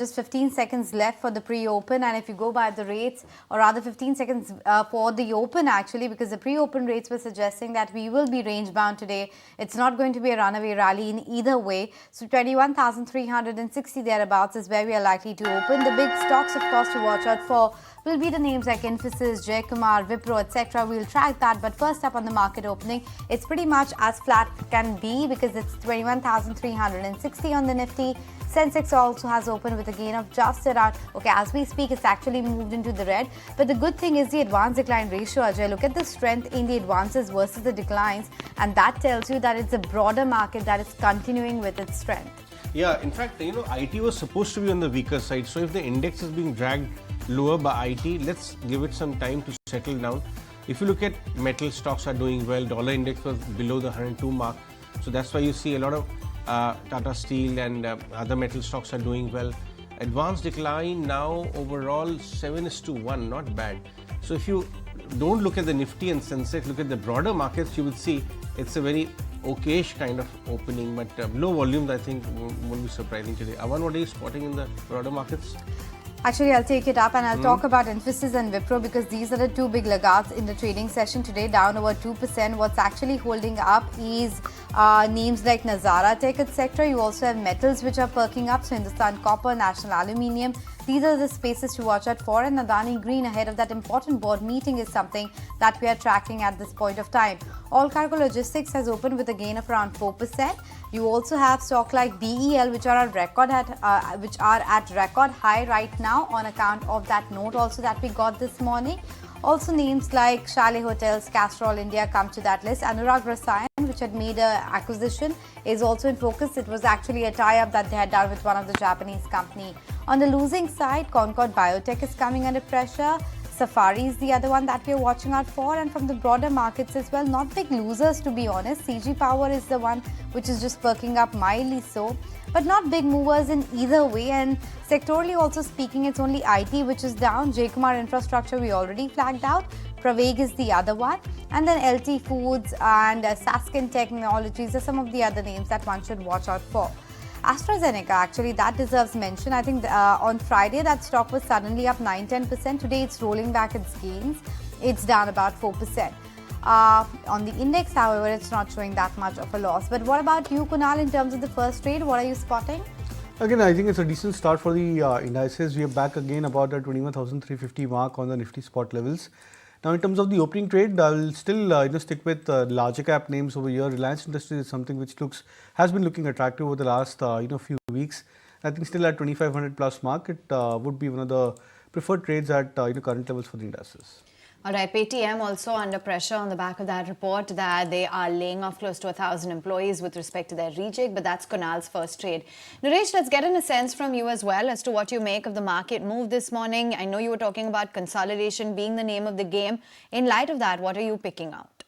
just 15 seconds left for the pre-open, and if you go by the rates, or rather 15 seconds for the open actually, because the pre-open rates were suggesting that we will be range bound today. It's not going to be a runaway rally in either way. So 21,360 thereabouts is where we are likely to open. The big stocks, of course, to watch out for will be the names like Infosys, Jaikumar, Wipro, etc. We'll track that. But first up on the market opening, it's pretty much as flat can be because it's 21,360 on the Nifty. Sensex also has opened with a gain of just around, okay, as we speak, it's actually moved into the red. But the good thing is the advance decline ratio, Ajay. Look at the strength in the advances versus the declines, and that tells you that it's a broader market that is continuing with its strength. Yeah, in fact, IT was supposed to be on the weaker side. So if the index is being dragged lower by IT, let's give it some time to settle down. If you look at metal stocks are doing well, dollar index was below the 102 mark. So that's why you see a lot of Tata Steel and other metal stocks are doing well. Advanced decline now overall 7:1, not bad. So if you don't look at the Nifty and Sensex, look at the broader markets, you will see it's a very okayish kind of opening, but low volumes I think won't be surprising today. Avan, what are you spotting in the broader markets? Actually, I'll take it up and I'll talk about Infosys and Wipro because these are the two big laggards in the trading session today, down over 2%. What's actually holding up is names like Nazara Tech, etc. You also have metals which are perking up, so Hindustan Copper, National Aluminium. These are the spaces to watch out for, and Adani Green ahead of that important board meeting is something that we are tracking at this point of time. All Cargo Logistics has opened with a gain of around 4%. You also have stock like BEL, which are at record high right now on account of that note also that we got this morning. Also names like Chalet Hotels, Castrol India come to that list. Anurag Rasayan, which had made an acquisition, is also in focus. It was actually a tie-up that they had done with one of the Japanese company. On the losing side, Concord Biotech is coming under pressure. Safari is the other one that we are watching out for, and from the broader markets as well, not big losers to be honest. CG Power is the one which is just perking up mildly so, but not big movers in either way. And sectorally also speaking, it's only IT which is down. Jaikumar Infrastructure we already flagged out. Praveg is the other one, and then LT Foods and Saskin Technologies are some of the other names that one should watch out for. AstraZeneca, actually, that deserves mention. I think on Friday, that stock was suddenly up 9-10%. Today, it's rolling back its gains. It's down about 4%. On the index, however, it's not showing that much of a loss. But what about you, Kunal, in terms of the first trade? What are you spotting? Again, I think it's a decent start for the indices. We are back again about the 21,350 mark on the Nifty spot levels. Now, in terms of the opening trade, I'll still stick with larger cap names over here. Reliance Industries is something which has been looking attractive over the last few weeks. I think still at 2,500 plus mark, it would be one of the preferred trades at current levels for the indices. All right, Paytm also under pressure on the back of that report that they are laying off close to 1,000 employees with respect to their rejig, but that's Kunal's first trade. Naresh, let's get a sense from you as well as to what you make of the market move this morning. I know you were talking about consolidation being the name of the game. In light of that, what are you picking out?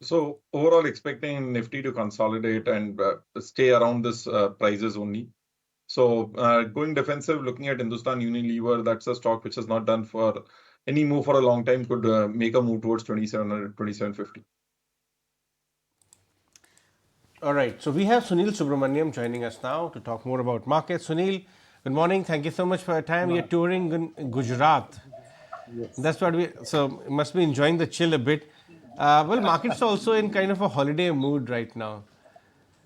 So overall expecting Nifty to consolidate and stay around this prices only. So going defensive, looking at Hindustan Unilever, that's a stock which has not done for any move for a long time, could make a move towards 2,700, 2,750. All right, so we have Sunil Subramaniam joining us now to talk more about markets. Sunil, good morning. Thank you so much for your time. You're touring in Gujarat. Yes. That's what so you must be enjoying the chill a bit. Well, markets are also in kind of a holiday mood right now.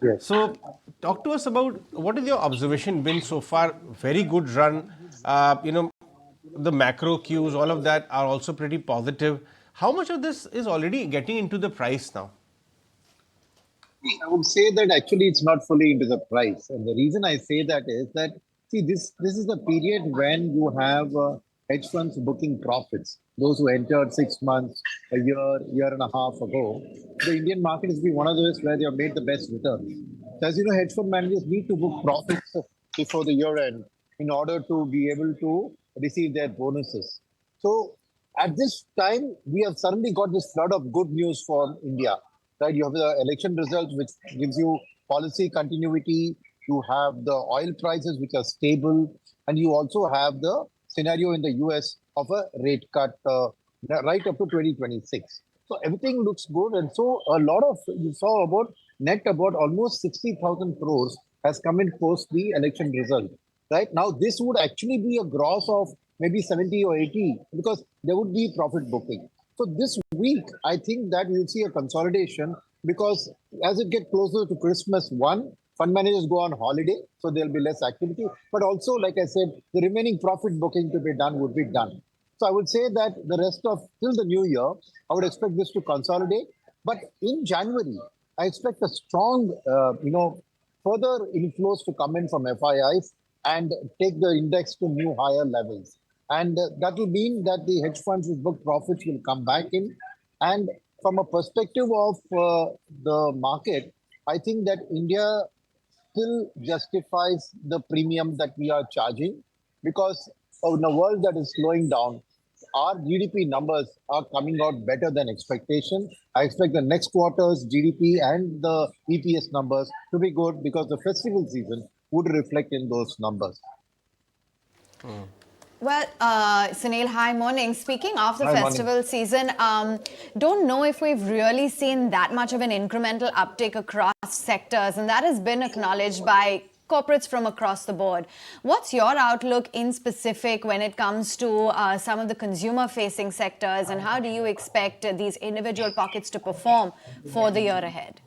Yes. So talk to us about what is your observation been so far? Very good run. The macro cues, all of that are also pretty positive. How much of this is already getting into the price now? I would say that actually it's not fully into the price. And the reason I say that is that, see, this is the period when you have hedge funds booking profits. Those who entered 6 months, a year and a half ago, the Indian market has been one of those where they have made the best returns. So as you know, hedge fund managers need to book profits before the year end in order to be able to receive their bonuses. So at this time, we have suddenly got this flood of good news for India. Right? You have the election results, which gives you policy continuity. You have the oil prices, which are stable. And you also have the scenario in the US of a rate cut right up to 2026. So everything looks good. And so you saw about almost 60,000 crores has come in post the election result. right? Now, this would actually be a gross of maybe 70 or 80 because there would be profit booking. So this week, I think that we'll see a consolidation because as it gets closer to Christmas, one, fund managers go on holiday, so there'll be less activity. But also, like I said, the remaining profit booking to be done would be done. So I would say that the rest of till the new year, I would expect this to consolidate. But in January, I expect a strong, further inflows to come in from FIIs and take the index to new higher levels. And that will mean that the hedge funds with book profits will come back in. And from a perspective of the market, I think that India still justifies the premium that we are charging because in a world that is slowing down, our GDP numbers are coming out better than expectation. I expect the next quarter's GDP and the EPS numbers to be good because the festival season would reflect in those numbers. Well, Sunil, hi, morning. Speaking of the Hi, morning. festival season, don't know if we've really seen that much of an incremental uptick across sectors, and that has been acknowledged by corporates from across the board. What's your outlook in specific when it comes to some of the consumer-facing sectors, and how do you expect these individual pockets to perform for the year ahead?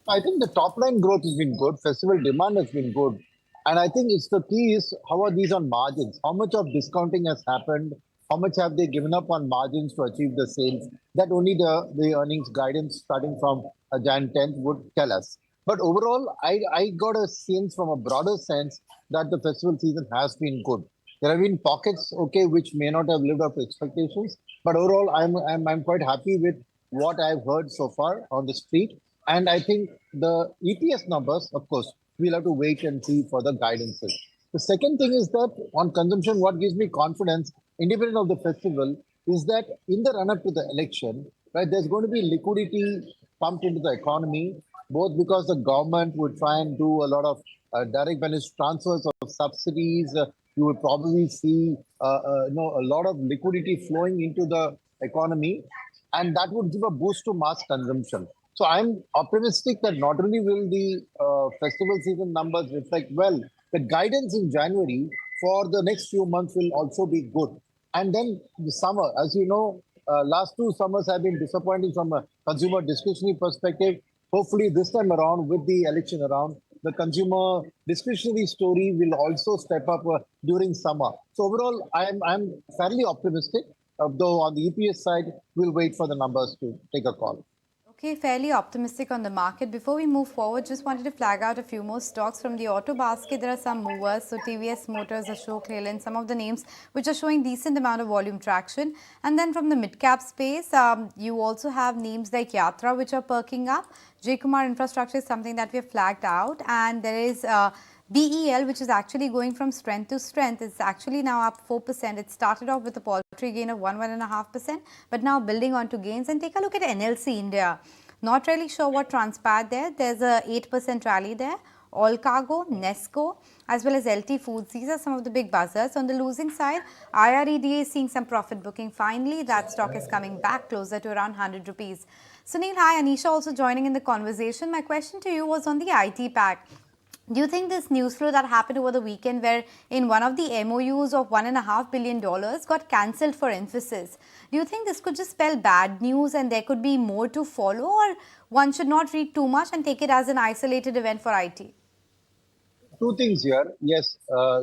I think the top line growth has been good. Festival demand has been good. And I think it's the key is how are these on margins? How much of discounting has happened? How much have they given up on margins to achieve the sales? That only the earnings guidance starting from Jan 10th would tell us. But overall, I got a sense from a broader sense that the festival season has been good. There have been pockets, okay, which may not have lived up to expectations. But overall, I'm quite happy with what I've heard so far on the street. And I think the EPS numbers, of course, we'll have to wait and see for the guidances. The second thing is that on consumption, what gives me confidence, independent of the festival, is that in the run-up to the election, right, there's going to be liquidity pumped into the economy, both because the government would try and do a lot of direct benefit transfers of subsidies. You will probably see a lot of liquidity flowing into the economy, and that would give a boost to mass consumption. So I'm optimistic that not only will the festival season numbers reflect well, the guidance in January for the next few months will also be good. And then the summer, as you know, last two summers have been disappointing from a consumer discretionary perspective. Hopefully this time around, with the election around, the consumer discretionary story will also step up during summer. So overall, I'm fairly optimistic, though on the EPS side, we'll wait for the numbers to take a call. Okay, fairly optimistic on the market. Before we move forward, just wanted to flag out a few more stocks from the auto basket. There are some movers. So TVS Motors, Ashok Leyland, some of the names which are showing decent amount of volume traction. And then from the mid-cap space, you also have names like Yatra which are perking up. J. Kumar Infrastructure is something that we have flagged out. And there is BEL, which is actually going from strength to strength. It's actually now up 4%. It started off with a paltry gain of 1.5%, but now building on to gains. And take a look at NLC India. Not really sure what transpired there. There's a 8% rally there. All Cargo, Nesco, as well as LT Foods. These are some of the big buzzers. On the losing side, IREDA is seeing some profit booking. Finally, that stock is coming back closer to around 100 rupees. Sunil, hi. Anisha also joining in the conversation. My question to you was on the IT pack. Do you think this news flow that happened over the weekend, where in one of the MOUs of $1.5 billion got cancelled for emphasis, do you think this could just spell bad news and there could be more to follow, or one should not read too much and take it as an isolated event for IT? Two things here. Yes,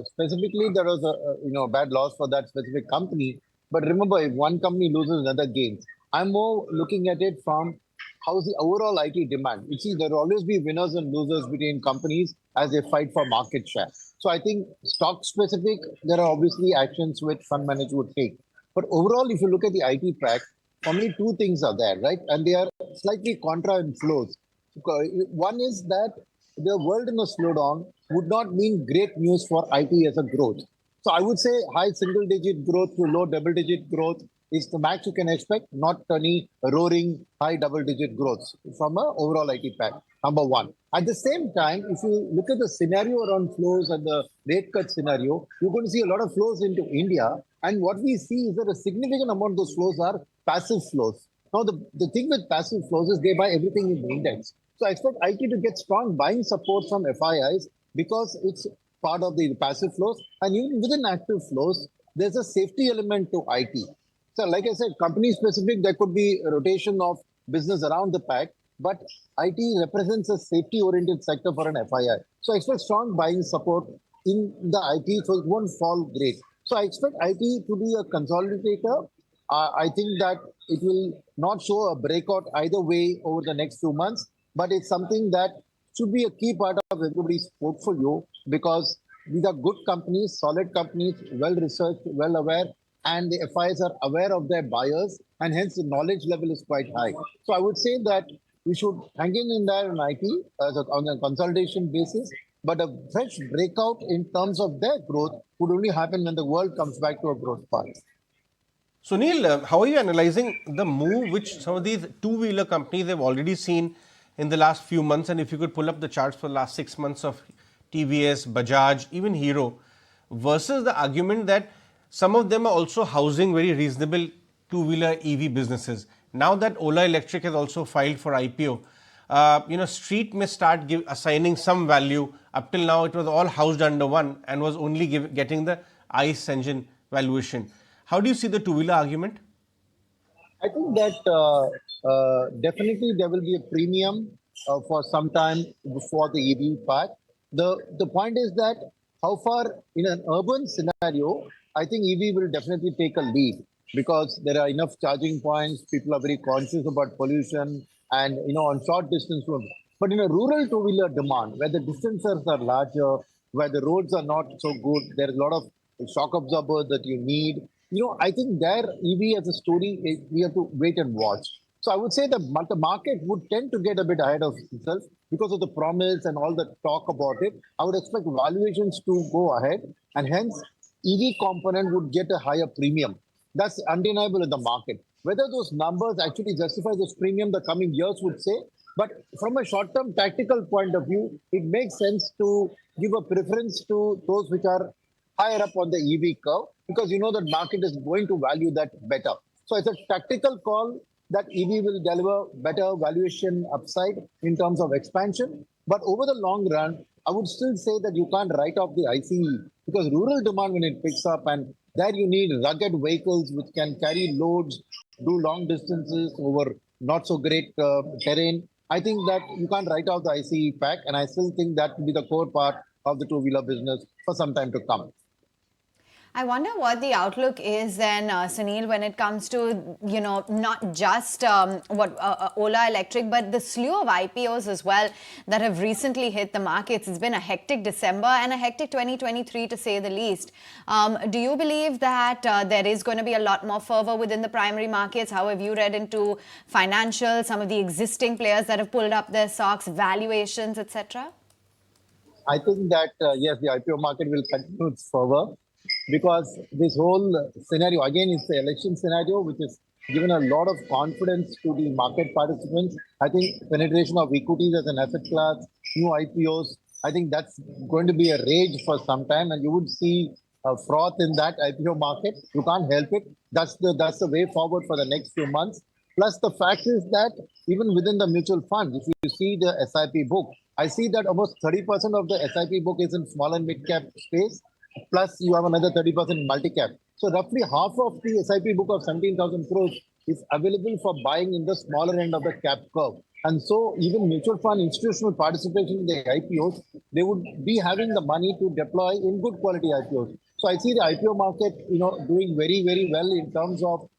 specifically there was a bad loss for that specific company. But remember, if one company loses, another gains. I'm more looking at it from how's the overall IT demand. You see, there will always be winners and losers between companies as they fight for market share. So I think stock specific, there are obviously actions which fund manager would take. But overall, if you look at the IT track, only two things are there, right? And they are slightly contra in flows. One is that the world in a slowdown would not mean great news for IT as a growth. So I would say high single-digit growth to low double-digit growth is the max you can expect, not any roaring high double-digit growth from an overall IT pack, number one. At the same time, if you look at the scenario around flows and the rate cut scenario, you're going to see a lot of flows into India. And what we see is that a significant amount of those flows are passive flows. Now, the thing with passive flows is they buy everything in the index. So I expect IT to get strong buying support from FIIs because it's part of the passive flows. And even within active flows, there's a safety element to IT. So like I said, company specific, there could be a rotation of business around the pack, but IT represents a safety oriented sector for an FII. So I expect strong buying support in the IT, so it won't fall great. So I expect IT to be a consolidator. I think that it will not show a breakout either way over the next 2 months, but it's something that should be a key part of everybody's portfolio because these are good companies, solid companies, well researched, well aware, and the FIs are aware of their buyers, and hence the knowledge level is quite high. So I would say that we should hang in there in IT on a consolidation basis, but a fresh breakout in terms of their growth would only happen when the world comes back to a growth path. Sunil, how are you analyzing the move which some of these two-wheeler companies have already seen in the last few months? And if you could pull up the charts for the last 6 months of TVS, Bajaj, even Hero, versus the argument that some of them are also housing very reasonable two-wheeler EV businesses. Now that Ola Electric has also filed for IPO, Street may start assigning some value. Up till now, it was all housed under one and was only getting the ICE engine valuation. How do you see the two-wheeler argument? I think that definitely there will be a premium for some time before the EV pack. The point is that how far in an urban scenario, I think EV will definitely take a lead because there are enough charging points. People are very conscious about pollution and on short distance roads. But in a rural two-wheeler demand, where the distances are larger, where the roads are not so good, there is a lot of shock absorbers that you need. I think there EV as a story, we have to wait and watch. So I would say the market would tend to get a bit ahead of itself because of the promise and all the talk about it. I would expect valuations to go ahead and hence EV component would get a higher premium. That's undeniable in the market. Whether those numbers actually justify this premium the coming years would say, but from a short-term tactical point of view, it makes sense to give a preference to those which are higher up on the EV curve because the market is going to value that better. So it's a tactical call that EV will deliver better valuation upside in terms of expansion. But over the long run, I would still say that you can't write off the ICE because rural demand when it picks up and there you need rugged vehicles which can carry loads, do long distances over not so great terrain. I think that you can't write off the ICE pack and I still think that will be the core part of the two-wheeler business for some time to come. I wonder what the outlook is then, Sunil, when it comes to, not just Ola Electric, but the slew of IPOs as well that have recently hit the markets. It's been a hectic December and a hectic 2023 to say the least. Do you believe that there is going to be a lot more fervor within the primary markets? How have you read into financials, some of the existing players that have pulled up their stocks, valuations, etc.? I think that, yes, the IPO market will continue its fervor. Because this whole scenario, again, is the election scenario, which has given a lot of confidence to the market participants. I think penetration of equities as an asset class, new IPOs, I think that's going to be a rage for some time. And you would see a froth in that IPO market. You can't help it. That's the way forward for the next few months. Plus, the fact is that even within the mutual funds, if you see the SIP book, I see that almost 30% of the SIP book is in small and mid-cap space. Plus, you have another 30% in multi-cap. So, roughly half of the SIP book of 17,000 crores is available for buying in the smaller end of the cap curve. And so, even mutual fund institutional participation in the IPOs, they would be having the money to deploy in good quality IPOs. So, I see the IPO market, doing very, very well in terms of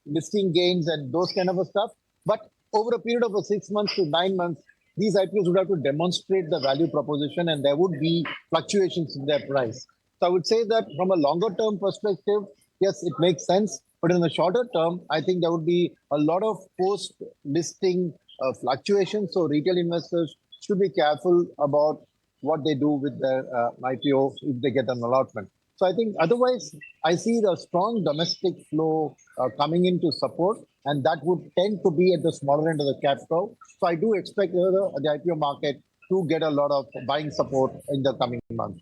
listing gains and those kind of stuff. But over a period of 6 months to 9 months, these IPOs would have to demonstrate the value proposition and there would be fluctuations in their price. So I would say that from a longer term perspective, yes, it makes sense. But in the shorter term, I think there would be a lot of post-listing fluctuations. So retail investors should be careful about what they do with their IPO if they get an allotment. So I think otherwise, I see the strong domestic flow coming into support, and that would tend to be at the smaller end of the cap curve. So I do expect the IPO market to get a lot of buying support in the coming months.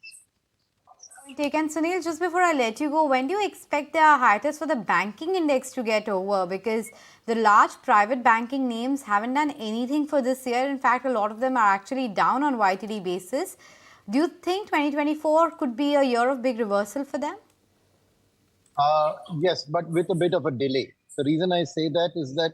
And Sunil, just before I let you go, when do you expect the hiatus for the banking index to get over? Because the large private banking names haven't done anything for this year. In fact, a lot of them are actually down on YTD basis. Do you think 2024 could be a year of big reversal for them? Yes, but with a bit of a delay. The reason I say that is that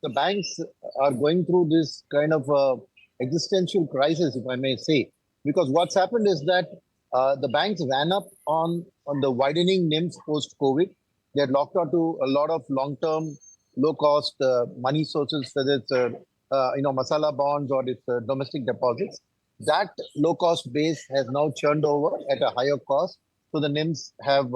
the banks are going through this kind of existential crisis, if I may say, because what's happened is that the banks ran up on the widening NIMs post-COVID. They had locked onto a lot of long-term, low-cost money sources, whether it's masala bonds or it's domestic deposits. That low-cost base has now churned over at a higher cost, so the NIMs have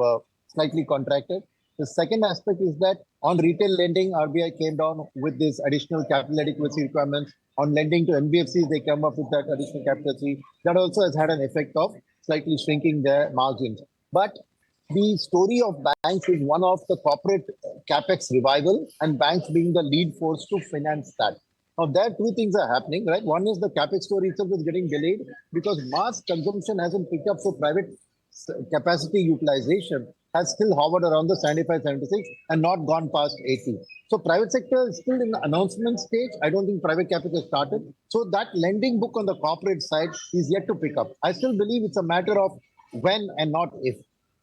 slightly contracted. The second aspect is that on retail lending, RBI came down with this additional capital adequacy requirements. On lending to NBFCs, they come up with that additional capital adequacy. That also has had an effect of slightly shrinking their margins. But the story of banks is one of the corporate capex revival and banks being the lead force to finance that. Now, there two things are happening, right? One is the capex story itself is getting delayed because mass consumption hasn't picked up, so private capacity utilization has still hovered around the 75, 76 and not gone past 80. So private sector is still in the announcement stage. I don't think private capital has started. So that lending book on the corporate side is yet to pick up. I still believe it's a matter of when and not if.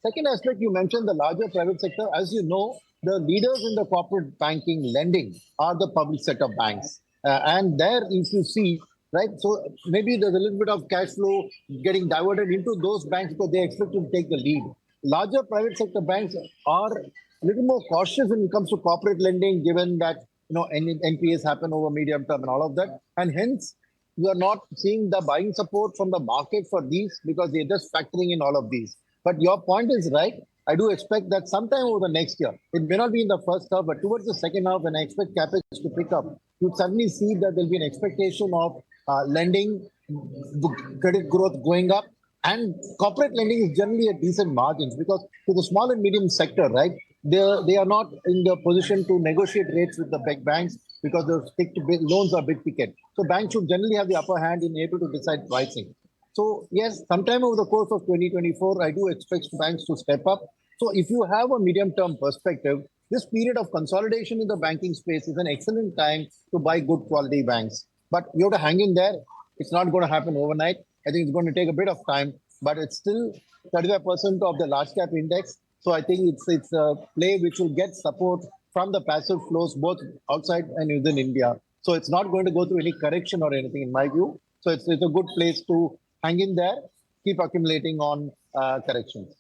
Second aspect, you mentioned the larger private sector. As you know, the leaders in the corporate banking lending are the public sector banks. And there, if you see, right, so maybe there's a little bit of cash flow getting diverted into those banks because they expect to take the lead. Larger private sector banks are a little more cautious when it comes to corporate lending, given that NPAs happen over medium term and all of that. And hence, you are not seeing the buying support from the market for these because they're just factoring in all of these. But your point is right. I do expect that sometime over the next year, it may not be in the first half, but towards the second half, when I expect capex to pick up, you'd suddenly see that there'll be an expectation of lending, credit growth going up. And corporate lending is generally at decent margins because to the small and medium sector, right, they are not in the position to negotiate rates with the big banks because the loans are big ticket. So banks should generally have the upper hand in able to decide pricing. So yes, sometime over the course of 2024, I do expect banks to step up. So if you have a medium-term perspective, this period of consolidation in the banking space is an excellent time to buy good quality banks. But you have to hang in there. It's not going to happen overnight. I think it's going to take a bit of time, but it's still 35% of the large cap index. So I think it's a play which will get support from the passive flows both outside and within India. So it's not going to go through any correction or anything in my view. So it's a good place to hang in there, keep accumulating on corrections.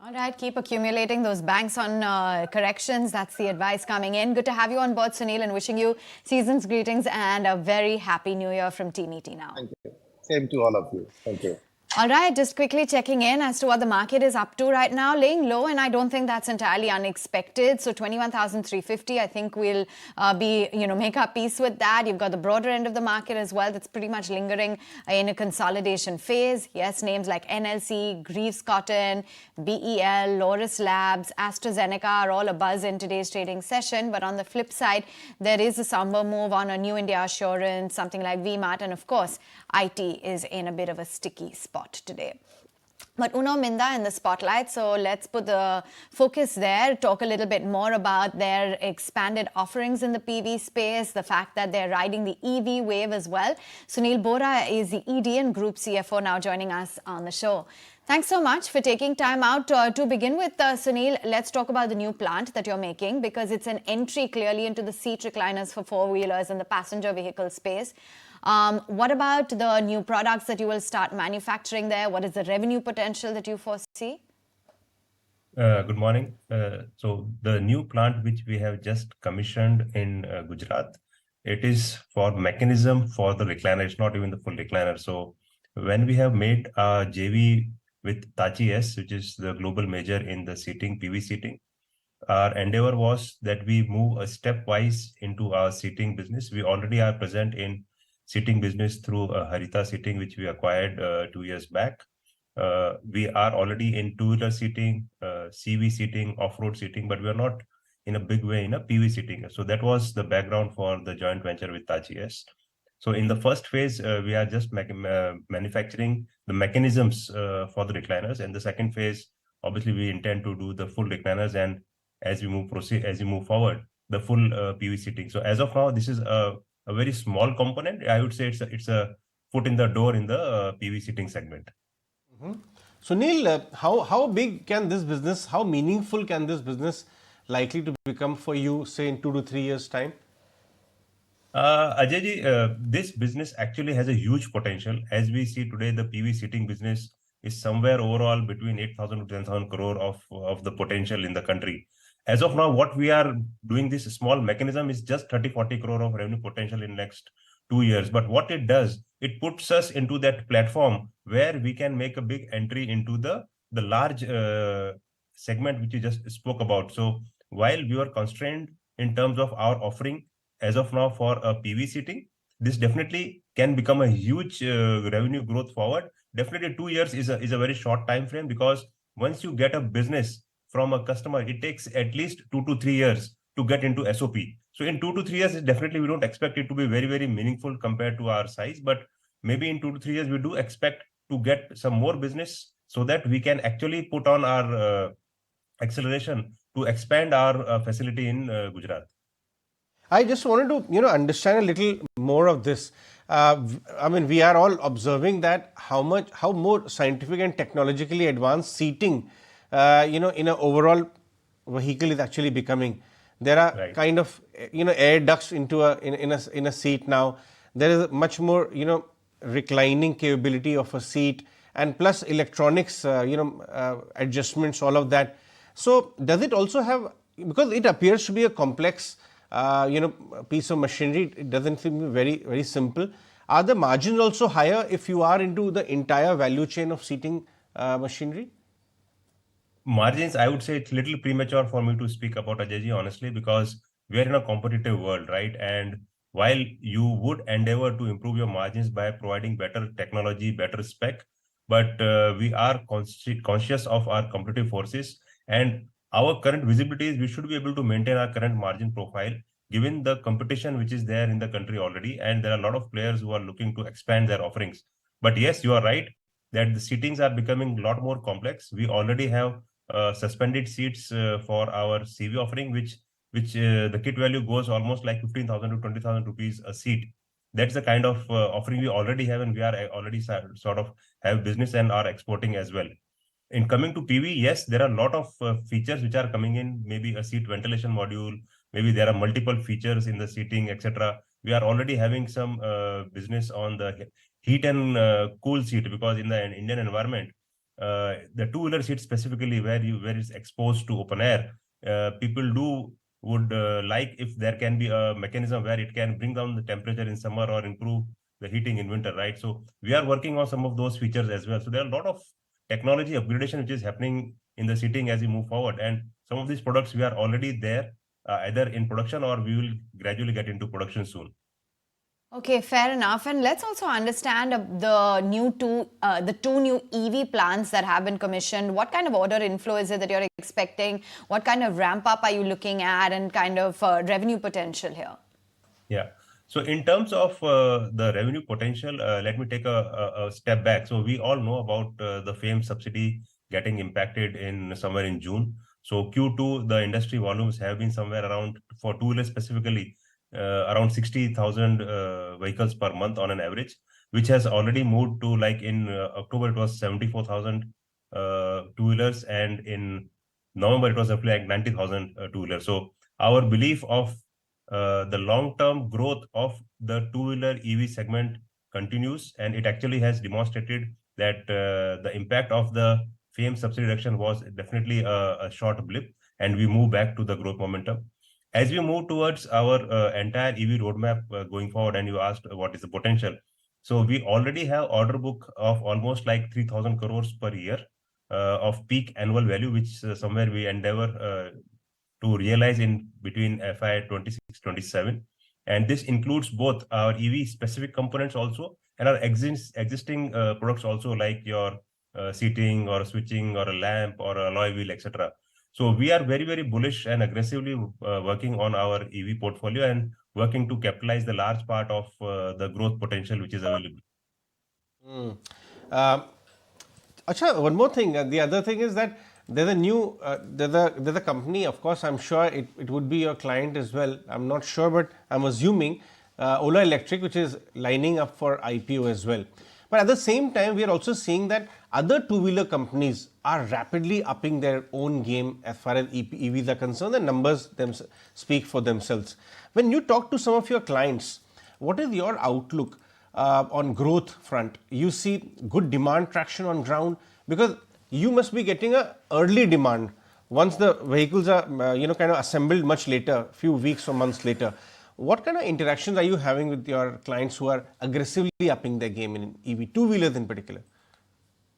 All right, keep accumulating those banks on corrections. That's the advice coming in. Good to have you on board, Sunil, and wishing you season's greetings and a very happy new year from Team ET now. Thank you. Same to all of you. Thank you. All right, just quickly checking in as to what the market is up to right now, laying low, and I don't think that's entirely unexpected. So 21,350, I think we'll make our peace with that. You've got the broader end of the market as well that's pretty much lingering in a consolidation phase. Yes, names like NLC, Greaves Cotton, BEL, Loris Labs, AstraZeneca are all abuzz in today's trading session. But on the flip side, there is a somber move on a New India Assurance, something like VMart, and of course, IT is in a bit of a sticky spot today. But Uno Minda in the spotlight, so let's put the focus there, talk a little bit more about their expanded offerings in the PV space, the fact that they're riding the EV wave as well. Sunil Bora is the EDN Group CFO now joining us on the show. Thanks so much for taking time out. To begin with, Sunil, let's talk about the new plant that you're making because it's an entry clearly into the seat recliners for four-wheelers and the passenger vehicle space. What about the new products that you will start manufacturing there? What is the revenue potential that you foresee? Good morning. So the new plant which we have just commissioned in Gujarat, it is for mechanism for the recliner. It's not even the full recliner. So when we have made a JV with Tachi S, which is the global major in the seating, PV seating, our endeavor was that we move a stepwise into our seating business. We already are present in seating business through Harita Seating, which we acquired 2 years back. We are already in two-wheeler seating, CV seating, off-road seating, but we are not in a big way in a PV seating. So that was the background for the joint venture with Tachi S. So in the first phase, we are just manufacturing the mechanisms for the recliners. And the second phase, obviously, we intend to do the full recliners. And as we move forward, the full PV seating. So as of now, this is a very small component. I would say it's a foot in the door in the PV seating segment. Sunil, how big can this business, how meaningful can this business likely to become for you, say in 2 to 3 years' time? Ajay ji, this business actually has a huge potential. As we see today, the PV seating business is somewhere overall between 8,000 to 10,000 crore of the potential in the country. As of now, what we are doing, this small mechanism is just 30-40 crore of revenue potential in next 2 years. But what it does, it puts us into that platform where we can make a big entry into the large segment which you just spoke about. So while we were constrained in terms of our offering as of now for a PV seating, this definitely can become a huge revenue growth forward. Definitely 2 years is a very short time frame, because once you get a business from a customer, it takes at least 2 to 3 years to get into SOP. So in 2 to 3 years, definitely we don't expect it to be very, very meaningful compared to our size, but maybe in 2 to 3 years, we do expect to get some more business so that we can actually put on our acceleration to expand our facility in Gujarat. I just wanted to, understand a little more of this. I mean, we are all observing that how more scientific and technologically advanced seating, in an overall vehicle is actually becoming. There are Right. kind of, air ducts into in a seat now. There is much more, reclining capability of a seat, and plus electronics, adjustments, all of that. So does it also have, because it appears to be a complex piece of machinery, it doesn't seem very, very simple. Are the margins also higher if you are into the entire value chain of seating machinery? Margins, I would say it's a little premature for me to speak about, Ajay, honestly, because we are in a competitive world, right? And while you would endeavor to improve your margins by providing better technology, better spec, but we are conscious of our competitive forces, and our current visibility is we should be able to maintain our current margin profile given the competition which is there in the country already, and there are a lot of players who are looking to expand their offerings. But yes, you are right that the seatings are becoming a lot more complex. We already have suspended seats for our CV offering, which the kit value goes almost like 15,000 to 20,000 rupees a seat. That's the kind of offering we already have, and we are already sort of have business and are exporting as well. In coming to PV, yes, there are a lot of features which are coming in, maybe a seat ventilation module, maybe there are multiple features in the seating, etc. We are already having some business on the heat and cool seat, because in the Indian environment, the two-wheeler seat specifically, where it's exposed to open air, people would like if there can be a mechanism where it can bring down the temperature in summer or improve the heating in winter, right? So we are working on some of those features as well. So there are a lot of technology upgradation which is happening in the seating as we move forward, and some of these products we are already there, either in production or we will gradually get into production soon. Okay, fair enough. And let's also understand the two new EV plants that have been commissioned. What kind of order inflow is it that you're expecting? What kind of ramp up are you looking at, and kind of revenue potential here? Yeah. So in terms of the revenue potential, let me take a step back. So we all know about the FAME subsidy getting impacted in somewhere in June. So Q2, the industry volumes have been somewhere around, for two-wheelers specifically, around 60,000 vehicles per month on an average, which has already moved to, like in October, it was 74,000 two-wheelers, and in November, it was roughly like 90,000 two-wheelers. So our belief of the long-term growth of the two-wheeler EV segment continues, and it actually has demonstrated that the impact of the FAME subsidy reduction was definitely a short blip, and we move back to the growth momentum. As we move towards our entire EV roadmap going forward, and you asked what is the potential. So we already have order book of almost like 3,000 crores per year of peak annual value, which somewhere we endeavor to realize in between FY 26-27. And this includes both our EV specific components also, and our existing products also, like your seating or switching or a lamp or a alloy wheel, etc. So we are very, very bullish and aggressively working on our EV portfolio and working to capitalize the large part of the growth potential which is available. Acha, one more thing. The other thing is that there's a new, there's a company, of course, I'm sure it would be your client as well. I'm not sure, but I'm assuming Ola Electric, which is lining up for IPO as well. But at the same time, we are also seeing that other two-wheeler companies are rapidly upping their own game as far as EVs are concerned. The numbers speak for themselves. When you talk to some of your clients, what is your outlook on growth front? You see good demand traction on ground, because you must be getting a early demand once the vehicles are kind of assembled much later, few weeks or months later. What kind of interactions are you having with your clients who are aggressively upping their game in EV, two-wheelers in particular?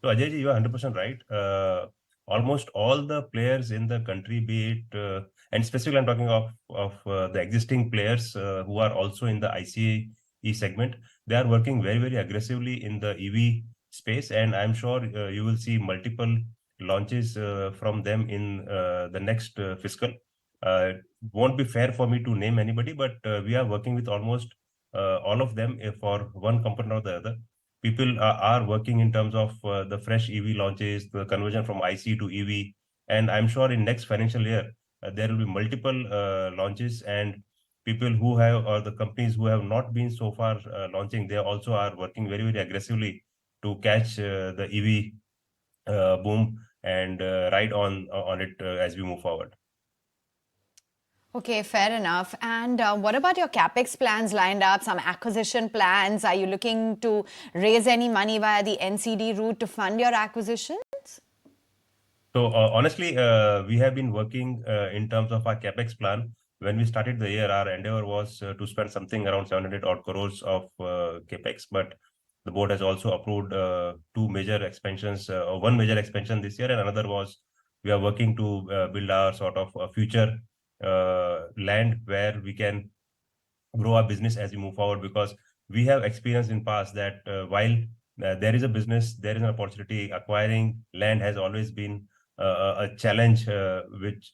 So Ajay ji, you are 100% right. Almost all the players in the country, be it, and specifically I'm talking of the existing players who are also in the ICE segment, they are working very, very aggressively in the EV space, and I'm sure you will see multiple launches from them in the next fiscal. Won't be fair for me to name anybody, but we are working with almost all of them for one component or the other. People are working in terms of the fresh EV launches, the conversion from IC to EV, and I'm sure in next financial year there will be multiple launches, and people who have, or the companies who have not been so far launching, they also are working very, very aggressively to catch the EV boom and ride on it as we move forward. Okay, fair enough. And what about your capex plans lined up? Some acquisition plans? Are you looking to raise any money via the NCD route to fund your acquisitions? So honestly, we have been working in terms of our capex plan. When we started the year, our endeavor was to spend something around 700 odd crores of capex, but the board has also approved two major expansions, one major expansion this year, and another was we are working to build our sort of future land where we can grow our business as we move forward, because we have experienced in past that while there is a business, there is an opportunity, acquiring land has always been a challenge which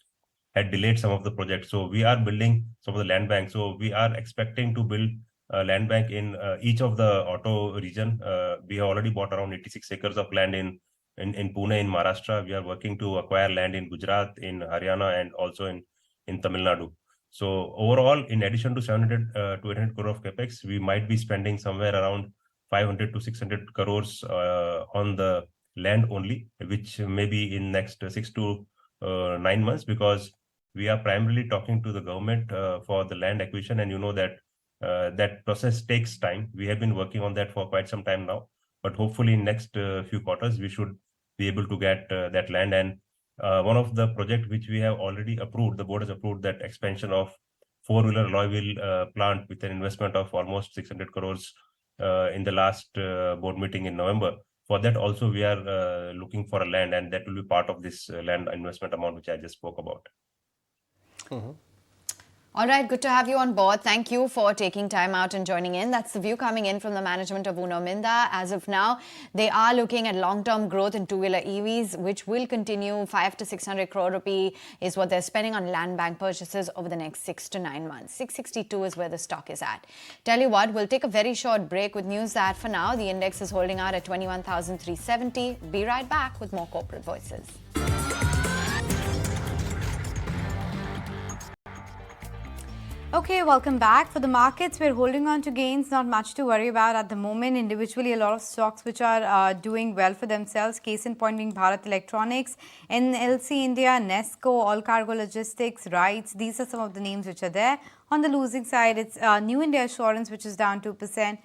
had delayed some of the projects. So we are building some of the land bank. So we are expecting to build a land bank in each of the auto region. We have already bought around 86 acres of land in Pune, in Maharashtra. We are working to acquire land in Gujarat, in Haryana, and also in Tamil Nadu. So overall, in addition to 700 to 800 crore of capex, we might be spending somewhere around 500 to 600 crores on the land only, which may be in next 6 to 9 months, because we are primarily talking to the government for the land acquisition, and you know that that process takes time. We have been working on that for quite some time now, but hopefully in next few quarters we should be able to get that land. And one of the project which we have already approved, the board has approved that expansion of four-wheeler alloy wheel plant with an investment of almost 600 crores in the last board meeting in November. For that also we are looking for a land, and that will be part of this land investment amount which I just spoke about. All right, good to have you on board. Thank you for taking time out and joining in. That's the view coming in from the management of Uno Minda. As of now, they are looking at long-term growth in two-wheeler EVs, which will continue. 500 to 600 crore rupee is what they're spending on land bank purchases over the next 6 to 9 months. 662 is where the stock is at. Tell you what, we'll take a very short break with news that for now, the index is holding out at 21,370. Be right back with more corporate voices. Okay, welcome back. For the markets, we're holding on to gains, not much to worry about at the moment. Individually, a lot of stocks which are doing well for themselves. Case in point being Bharat Electronics, NLC India, Nesco, All Cargo Logistics, RITES. These are some of the names which are there. On the losing side, it's New India Assurance, which is down 2%.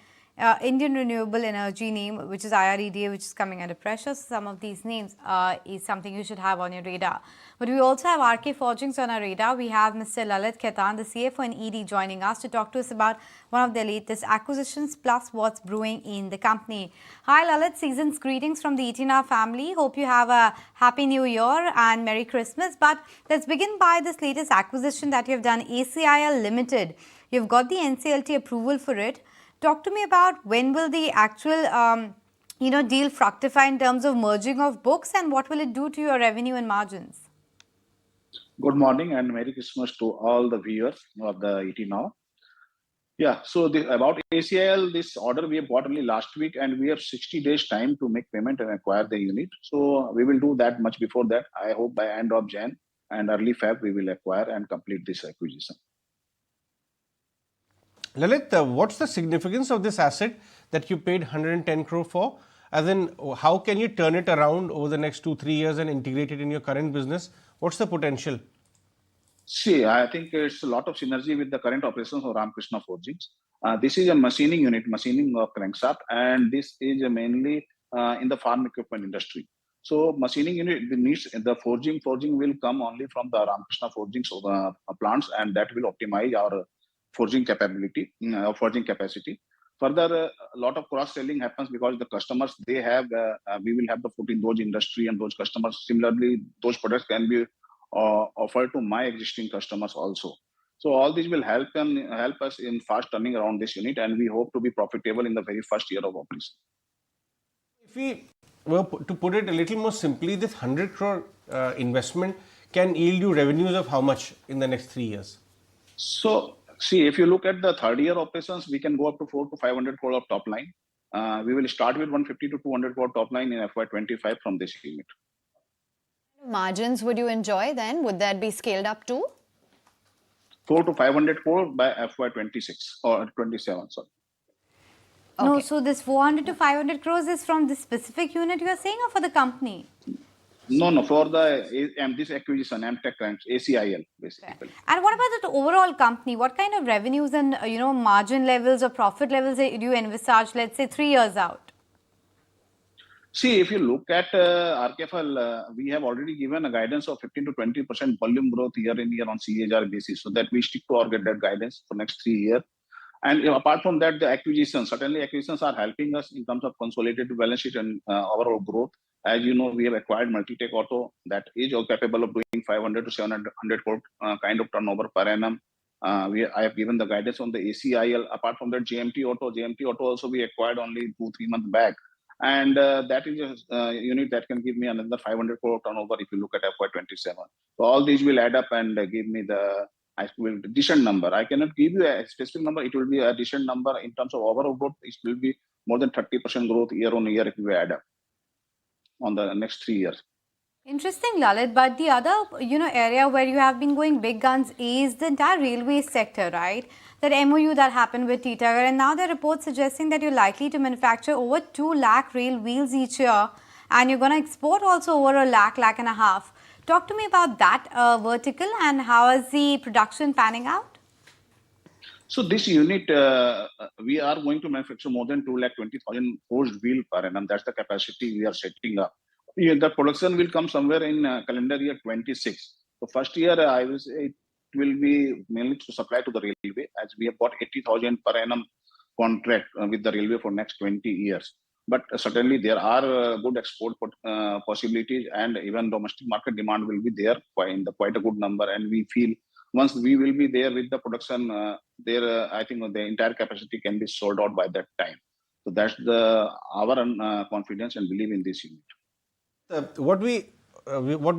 Indian Renewable Energy name, which is IREDA, which is coming under pressure. So some of these names is something you should have on your radar. But we also have RK Forgings on our radar. We have Mr. Lalit Khaitan, the CFO and ED, joining us to talk to us about one of their latest acquisitions plus what's brewing in the company. Hi Lalit, season's greetings from the ETNR family. Hope you have a happy new year and Merry Christmas. But let's begin by this latest acquisition that you've done, ACIL Limited. You've got the NCLT approval for it. Talk to me about when will the actual deal fructify in terms of merging of books, and what will it do to your revenue and margins? Good morning and Merry Christmas to all the viewers of the ET Now. Yeah, so about ACIL, this order we have bought only last week, and we have 60 days time to make payment and acquire the unit. So we will do that much before that. I hope by end of Jan and early Feb we will acquire and complete this acquisition. Lalit, what's the significance of this asset that you paid 110 crore for? As in, how can you turn it around over the next 2-3 years and integrate it in your current business? What's the potential? See, I think it's a lot of synergy with the current operations of Ramakrishna Forgings. This is a machining unit, machining of crankshaft, and this is mainly in the farm equipment industry. So machining unit needs the forging will come only from the Ramakrishna Forgings plants, and that will optimize our forging capability, forging capacity. Further, a lot of cross selling happens because the customers they have, we will have the foot in those industry and those customers. Similarly, those products can be offered to my existing customers also. So all these will help us in fast turning around this unit, and we hope to be profitable in the very first year of operation. If we were to put it a little more simply, this 100 crore investment can yield you revenues of how much in the next 3 years? So see, if you look at the third year operations, we can go up to 400 to 500 crore of top line. We will start with 150 to 200 crore top line in FY25 from this unit. Margins would you enjoy then? Would that be scaled up to? 400 to 500 crore by FY26 or 27, sorry. No, Okay. so this 400 to 500 crores is from this specific unit you are saying, or for the company? No, for the this acquisition, Amtech Ranks, ACIL, basically. And what about the overall company? What kind of revenues and margin levels or profit levels do you envisage, let's say 3 years out? See, if you look at RKFL, we have already given a guidance of 15 to 20% volume growth year in year on CAGR basis, so that we stick to our that guidance for next 3 years. And apart from that, the acquisitions, certainly acquisitions are helping us in terms of consolidated balance sheet and overall growth. As you know, we have acquired Multitech Auto that is capable of doing 500 to 700 crore kind of turnover per annum. I have given the guidance on the ACIL. Apart from that, GMT Auto also we acquired only 2-3 months back. And that is a unit that can give me another 500 crore turnover if you look at FY27. So all these will add up and give me the decent number. I cannot give you a specific number. It will be a decent number in terms of overall growth. It will be more than 30% growth year on year if we add up on the next 3 years. Interesting, Lalit. But the other, area where you have been going big guns is the entire railway sector, right? That MOU that happened with Titagar, and now there are reports suggesting that you're likely to manufacture over 2 lakh rail wheels each year, and you're going to export also over a lakh and a half. Talk to me about that vertical and how is the production panning out? So this unit, we are going to manufacture more than 2,20,000 forged wheel per annum. That's the capacity we are setting up. The production will come somewhere in calendar year 26. So first year, I will say it will be mainly to supply to the railway, as we have got 80,000 per annum contract with the railway for next 20 years. But certainly there are good export possibilities, and even domestic market demand will be there quite a good number. And we feel once we will be there with the production, I think the entire capacity can be sold out by that time. So that's our confidence and belief in this unit. What we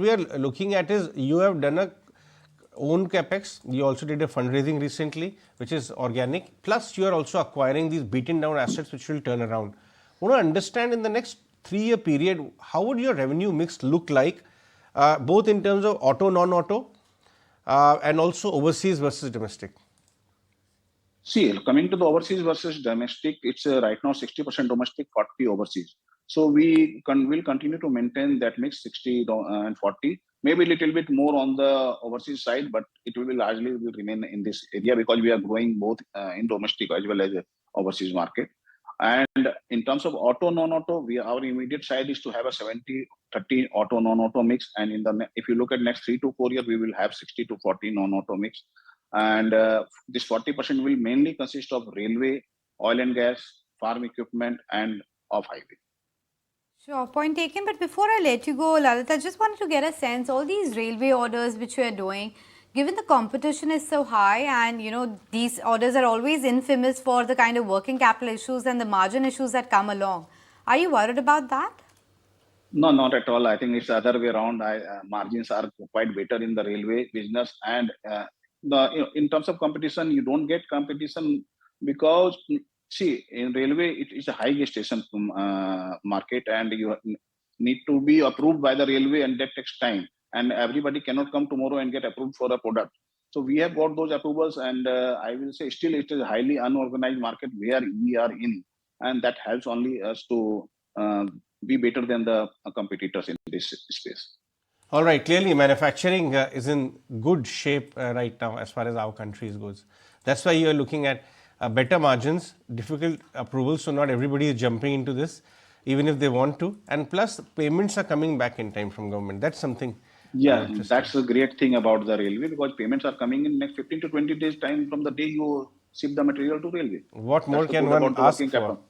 are looking at is you have done a own capex. You also did a fundraising recently, which is organic. Plus, you are also acquiring these beaten down assets, which will turn around. I want to understand in the next 3-year period, how would your revenue mix look like, both in terms of auto, non-auto, and also overseas versus domestic? See, coming to the overseas versus domestic, it's right now 60% domestic, 40 overseas. So we will continue to maintain that mix 60 and 40, maybe a little bit more on the overseas side, but it will largely remain in this area because we are growing both in domestic as well as overseas market. And in terms of auto, non-auto, our immediate side is to have a 70-30 auto, non-auto mix. And if you look at next 3 to 4 years, we will have 60 to 40 non-auto mix. And this 40% will mainly consist of railway, oil and gas, farm equipment, and off-highway. Sure, point taken. But before I let you go, Lalit, I just wanted to get a sense, all these railway orders which you are doing, given the competition is so high and, these orders are always infamous for the kind of working capital issues and the margin issues that come along. Are you worried about that? No, not at all. I think it's the other way around. Margins are quite better in the railway business. And in terms of competition, you don't get competition because, see, in railway, it is a high gestation market and you need to be approved by the railway and that takes time. And everybody cannot come tomorrow and get approved for a product. So we have got those approvals, and I will say still it is a highly unorganized market where we are in, and that helps only us to be better than the competitors in this space. All right, clearly manufacturing is in good shape right now as far as our country goes. That's why you are looking at better margins, difficult approvals, so not everybody is jumping into this even if they want to, and plus payments are coming back in time from government. That's something Yeah, interesting. that's a great thing about the railway, because payments are coming in next 15 to 20 days time from the day you ship the material to railway. What more That's the can good one about the ask working for? capital.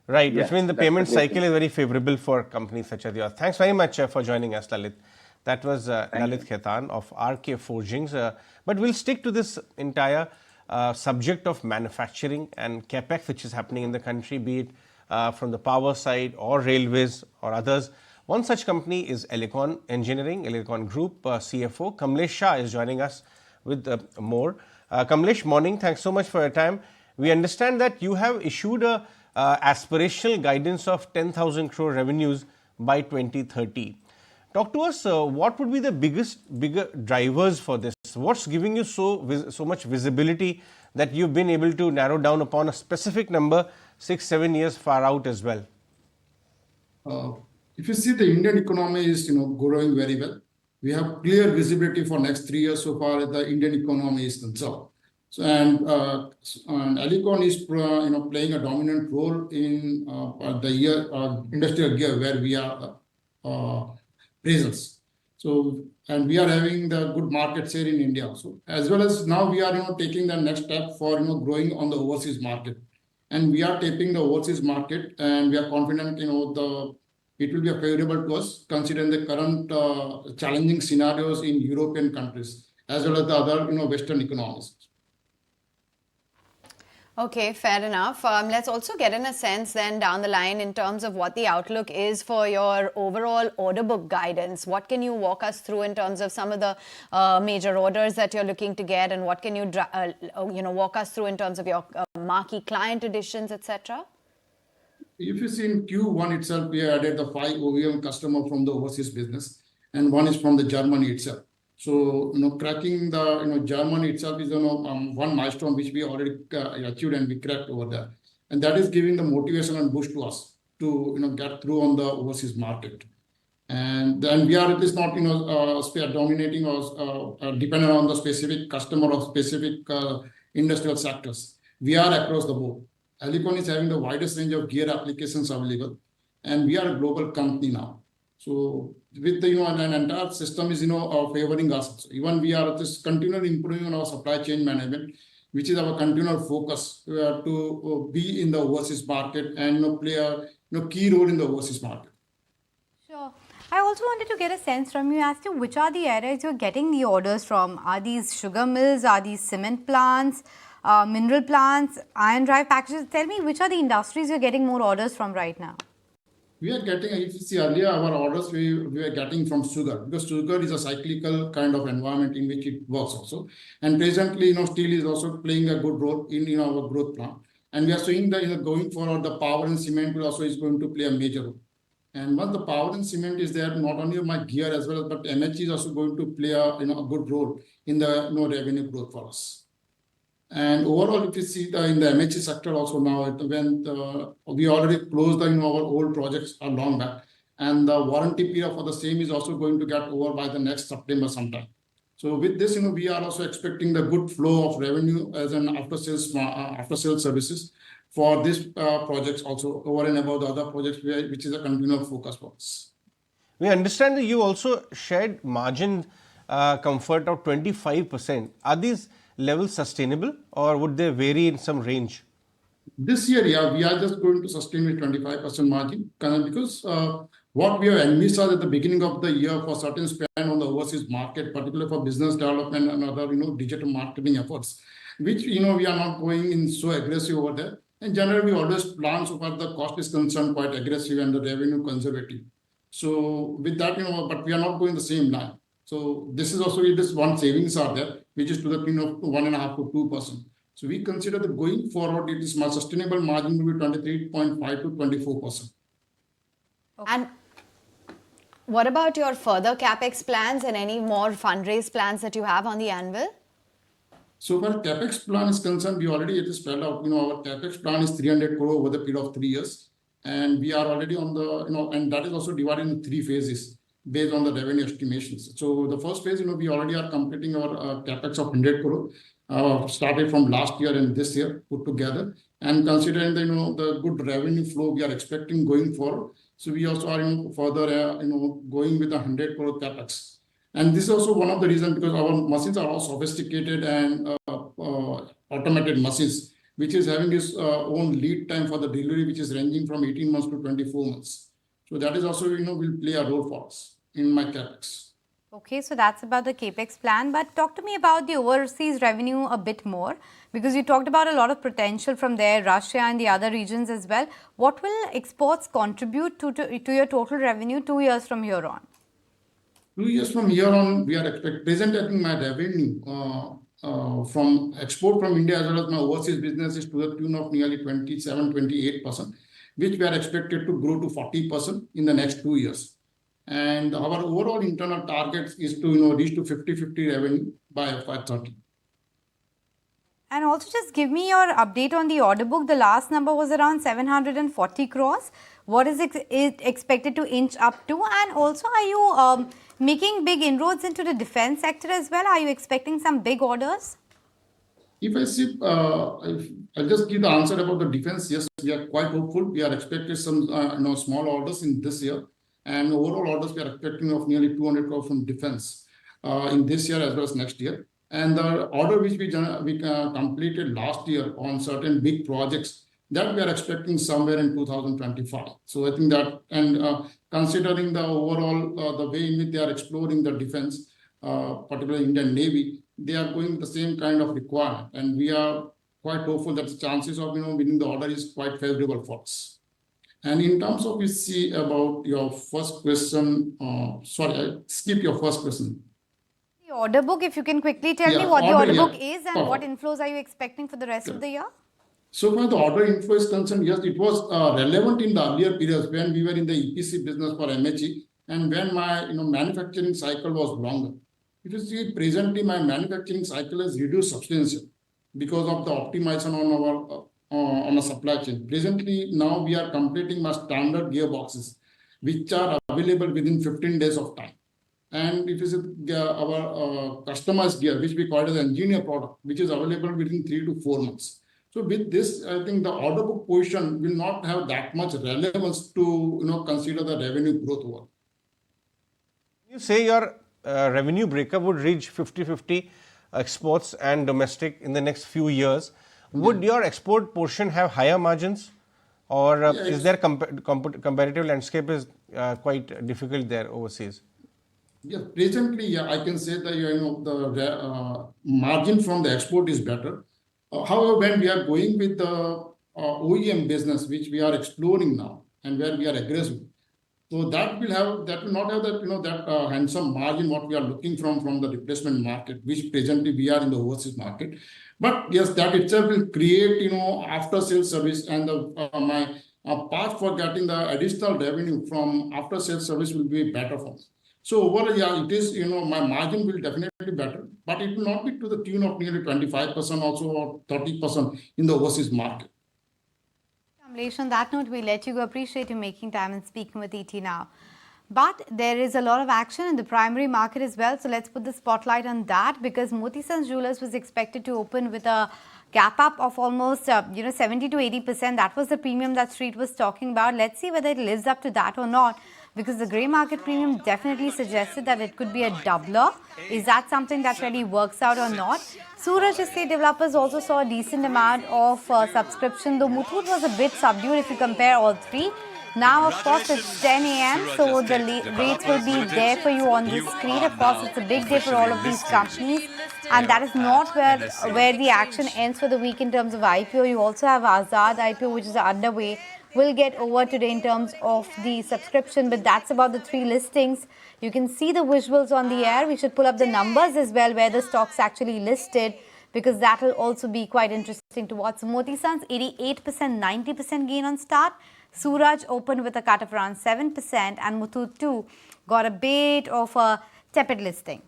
Right, which Yes, means the that's the payment great cycle thing. is very favorable for companies such as yours. Thanks very much for joining us, Lalit. That was Lalit Khaitan of RK Forgings. But we'll stick to this entire subject of manufacturing and capex which is happening in the country, be it from the power side or railways or others. One such company is Elecon Engineering, Elecon Group CFO. Kamlesh Shah is joining us with more. Kamlesh, morning. Thanks so much for your time. We understand that you have issued a aspirational guidance of 10,000 crore revenues by 2030. Talk to us, what would be the bigger drivers for this? What's giving you so much visibility that you've been able to narrow down upon a specific number 6-7 years far out as well? If you see, the Indian economy is growing very well. We have clear visibility for next 3 years so far as the Indian economy is concerned. So, and Elecon is playing a dominant role in the industrial gear where we are presence. So, and we are having the good market share in India also, as well as now we are taking the next step for growing on the overseas market, and we are tapping the overseas market, and we are confident it will be favorable to us considering the current challenging scenarios in European countries as well as the other Western economies. Okay, fair enough. Let's also get in a sense then down the line in terms of what the outlook is for your overall order book guidance. What can you walk us through in terms of some of the major orders that you're looking to get, and what can you walk us through in terms of your marquee client additions, etc.? If you see in Q1 itself, we added the 5 OEM customer from the overseas business, and one is from the Germany itself. So, cracking the Germany itself is one milestone which we already achieved and we cracked over there, and that is giving the motivation and boost to us to get through on the overseas market. And then we are at least not dominating or dependent on the specific customer or specific industrial sectors. We are across the board. Elecon is having the widest range of gear applications available, and we are a global company now. So with the an entire system is favoring us. So even we are just continually improving on our supply chain management, which is our continual focus to be in the overseas market and play a key role in the overseas market. Sure. I also wanted to get a sense from you as to which are the areas you're getting the orders from. Are these sugar mills? Are these cement plants? Mineral plants? Iron drive packages? Tell me which are the industries you're getting more orders from right now. We are getting, if you see earlier, our orders we are getting from sugar, because sugar is a cyclical kind of environment in which it works also. And presently, steel is also playing a good role in our growth plan. And we are seeing that going forward, the power and cement will also is going to play a major role. And once the power and cement is there, not only my gear as well, but MHE is also going to play a good role in the revenue growth for us. And overall, if you see in the MHE sector also now, when we already closed our old projects a long back, and the warranty period for the same is also going to get over by the next September sometime. So with this, we are also expecting the good flow of revenue as an after sales services for these projects also over and above the other projects, which is a continual focus for us. We understand that you also shared margin comfort of 25%. Are these levels sustainable, or would they vary in some range? This year, yeah, we are just going to sustain with 25% margin, because what we have envisaged at the beginning of the year for certain spend on the overseas market, particularly for business development and other digital marketing efforts, which we are not going in so aggressive over there. And generally, we always plan so far the cost is concerned quite aggressive and the revenue conservative. So with that, but we are not going the same line. So this is also it is one savings are there, which is to the tune of 1.5% to 2%. So we consider that going forward, it is my sustainable margin will be 23.5 to 24%. Okay. And what about your further capex plans and any more fundraise plans that you have on the anvil? So far capex plan is concerned, we already it is spelled out. Our capex plan is 300 crore over the period of 3 years, and we are already on the and that is also divided into 3 phases based on the revenue estimations. So the first phase, we already are completing our capex of 100 crore, started from last year and this year put together, and considering the good revenue flow we are expecting going forward. So we also are further going with 100 crore capex. And this is also one of the reasons, because our machines are all sophisticated and automated machines, which is having its own lead time for the delivery, which is ranging from 18 months to 24 months. So that is also, will play a role for us in my capex. Okay, so that's about the capex plan. But talk to me about the overseas revenue a bit more, because you talked about a lot of potential from there, Russia and the other regions as well. What will exports contribute to your total revenue 2 years from here on? 2 years from here on, we are present. I think my revenue from export from India as well as my overseas business is to the tune of nearly 27-28%, which we are expected to grow to 40% in the next 2 years. And our overall internal target is to reach to 50-50 revenue by FY30. And also just give me your update on the order book. The last number was around 740 crores. What is it expected to inch up to? And also, are you making big inroads into the defense sector as well? Are you expecting some big orders? If I see, I'll just give the answer about the defense. Yes, we are quite hopeful. We are expecting some small orders in this year. And overall orders we are expecting of nearly 200 crores from defense in this year as well as next year. And the order which we completed last year on certain big projects, that we are expecting somewhere in 2025. So I think that, and considering the overall, the way in which they are exploring the defense, particularly Indian Navy, they are going with the same kind of requirement. And we are quite hopeful that the chances of winning the order is quite favorable for us. And in terms of, you see about your first question, sorry, I skipped your first question. The order book, if you can quickly tell me what the order book is and what inflows are you expecting for the rest of the year? So far the order inflow is concerned, yes, it was relevant in the earlier periods when we were in the EPC business for MHE and when my manufacturing cycle was longer. If you see presently my manufacturing cycle has reduced substantially because of the optimization on our supply chain. Presently now we are completing my standard gearboxes which are available within 15 days of time. And if you see our customized gear, which we call it as engineer product, which is available within 3 to 4 months. So with this, I think the order book position will not have that much relevance to consider the revenue growth over. You say your revenue breakup would reach 50-50 exports and domestic in the next few years. Would your export portion have higher margins, or is there competitive landscape is quite difficult there overseas? Yeah, presently, I can say that the margin from the export is better. However, when we are going with the OEM business, which we are exploring now, and where we are aggressive, so that will not have that handsome margin what we are looking from the replacement market, which presently we are in the overseas market. But yes, that itself will create after sales service, and my path for getting the additional revenue from after sales service will be better for us. So overall, yeah, it is, my margin will definitely be better, but it will not be to the tune of nearly 25% also or 30% in the overseas market. Kamlesh, on that note, we let you go. Appreciate you making time and speaking with ET now. But there is a lot of action in the primary market as well. So let's put the spotlight on that, because Moti Sons Jewellers was expected to open with a gap up of almost 70 to 80%. That was the premium that Street was talking about. Let's see whether it lives up to that or not, because the grey market premium definitely suggested that it could be a doubler. Is that something that really works out or not? Suraj Estate Developers also saw a decent amount of subscription, though Muthoot was a bit subdued if you compare all three. Now, of course, it's 10 a.m., so the rates will be there for you on the screen. Of course, it's a big day for all of these companies, and that is not where the action ends for the week in terms of IPO. You also have Azad IPO, which is underway. We'll get over today in terms of the subscription, but that's about the three listings. You can see the visuals on the air. We should pull up the numbers as well, where the stocks actually listed, because that will also be quite interesting to watch. So Moti Sons, 88%, 90% gain on start. Suraj opened with a cut of around 7%, and Muthoot too got a bit of a tepid listing.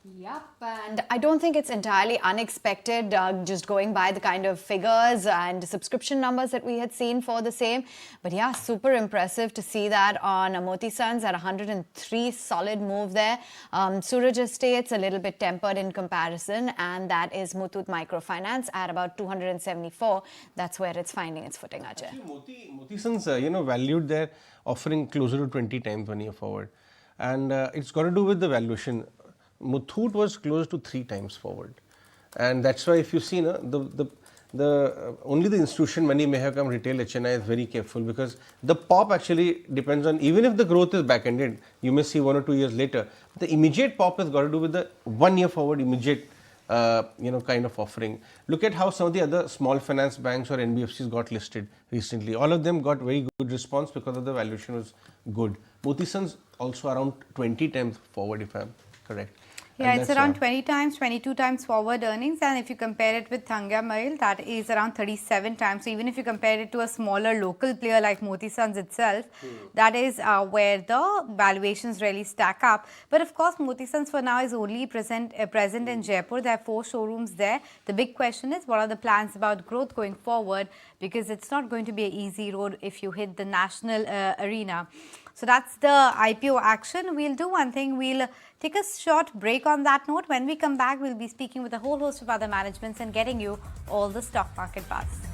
Yep, and I don't think it's entirely unexpected, just going by the kind of figures and subscription numbers that we had seen for the same. But yeah, super impressive to see that on Moti Sons at 103, solid move there. Suraj Estates a little bit tempered in comparison, and that is Muthoot Microfinance at about 274. That's where it's finding its footing, Ajay. Actually, Moti Sons, valued their offering closer to 20 times 1 year forward. And it's got to do with the valuation. Muthoot was close to 3 times forward, and that's why if you see only the institution money may have come. Retail HNI is very careful because the pop actually depends on, even if the growth is back ended, you may see 1 or 2 years later. The immediate pop has got to do with the 1 year forward immediate kind of offering. Look at how some of the other small finance banks or NBFCs got listed recently. All of them got very good response because of the valuation was good. Moti Sons also around 20 times forward, if I'm correct. Yeah, it's around 20 times, 22 times forward earnings, and if you compare it with Thangam Oil, that is around 37 times. So even if you compare it to a smaller local player like Moti Sons itself, that is where the valuations really stack up. But of course, Moti Sons for now is only present in Jaipur. There are 4 showrooms there. The big question is, what are the plans about growth going forward? Because it's not going to be an easy road if you hit the national arena. So that's the IPO action. We'll do one thing. We'll take a short break on that note. When we come back, we'll be speaking with a whole host of other managements and getting you all the stock market buzz.